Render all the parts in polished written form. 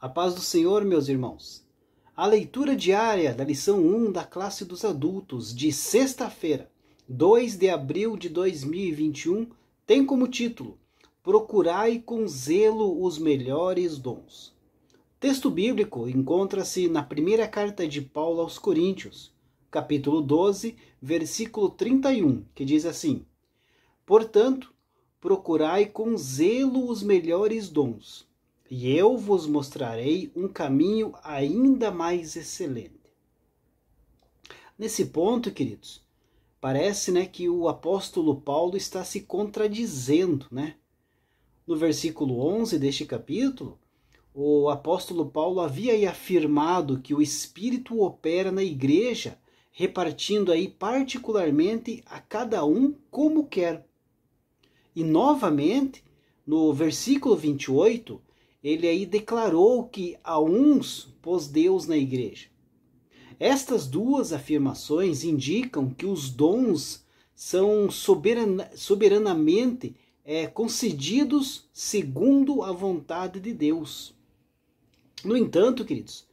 A paz do Senhor, meus irmãos. A leitura diária da lição 1 da classe dos adultos de sexta-feira, 2 de abril de 2021, tem como título: Procurai com zelo os melhores dons. O texto bíblico encontra-se na primeira carta de Paulo aos Coríntios, capítulo 12, versículo 31, que diz assim: Portanto, procurai com zelo os melhores dons, e eu vos mostrarei um caminho ainda mais excelente. Nesse ponto, queridos, parece, que o apóstolo Paulo está se contradizendo, No versículo 11 deste capítulo, o apóstolo Paulo havia afirmado que o Espírito opera na igreja, repartindo aí particularmente a cada um como quer. E novamente, no versículo 28, ele aí declarou que a uns pôs Deus na igreja. Estas duas afirmações indicam que os dons são soberanamente concedidos segundo a vontade de Deus. No entanto, queridos,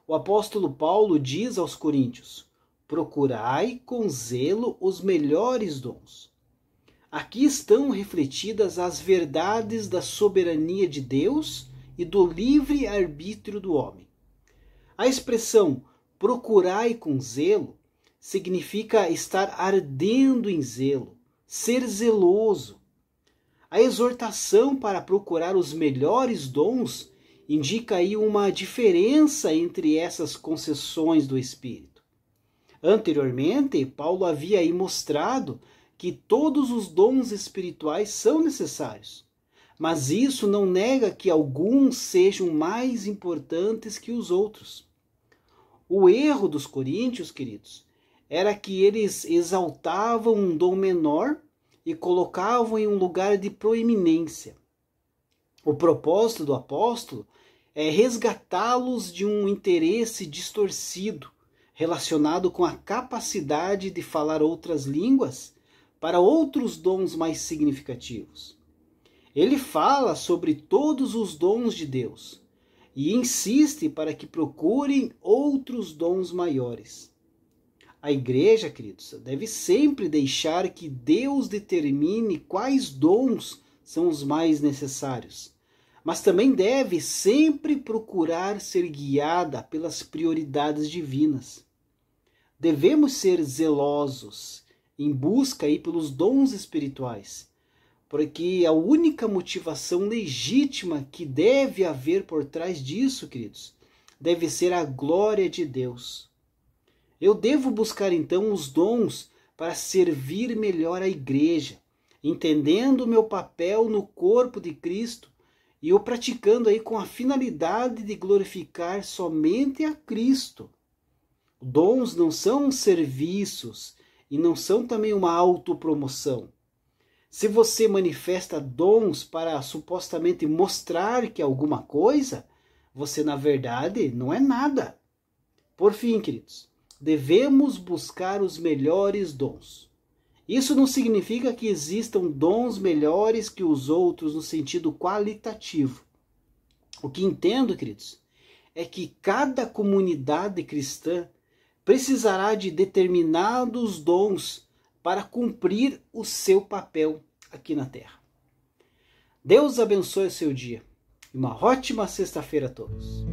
o apóstolo Paulo diz aos coríntios: procurai com zelo os melhores dons. Aqui estão refletidas as verdades da soberania de Deus e do livre arbítrio do homem. A expressão procurai com zelo significa estar ardendo em zelo, ser zeloso. A exortação para procurar os melhores dons indica aí uma diferença entre essas concessões do Espírito. Anteriormente, Paulo havia aí mostrado que todos os dons espirituais são necessários, mas isso não nega que alguns sejam mais importantes que os outros. O erro dos coríntios, queridos, era que eles exaltavam um dom menor e colocavam em um lugar de proeminência. O propósito do apóstolo é resgatá-los de um interesse distorcido relacionado com a capacidade de falar outras línguas para outros dons mais significativos. Ele fala sobre todos os dons de Deus e insiste para que procurem outros dons maiores. A igreja, queridos, deve sempre deixar que Deus determine quais dons são os mais necessários, mas também deve sempre procurar ser guiada pelas prioridades divinas. Devemos ser zelosos em busca aí pelos dons espirituais, porque a única motivação legítima que deve haver por trás disso, queridos, deve ser a glória de Deus. Eu devo buscar então os dons para servir melhor a igreja, entendendo o meu papel no corpo de Cristo e o praticando aí com a finalidade de glorificar somente a Cristo. Dons não são serviços e não são também uma autopromoção. Se você manifesta dons para supostamente mostrar que é alguma coisa, você na verdade não é nada. Por fim, queridos, devemos buscar os melhores dons. Isso não significa que existam dons melhores que os outros no sentido qualitativo. O que entendo, queridos, é que cada comunidade cristã precisará de determinados dons para cumprir o seu papel aqui na Terra. Deus abençoe o seu dia e uma ótima sexta-feira a todos.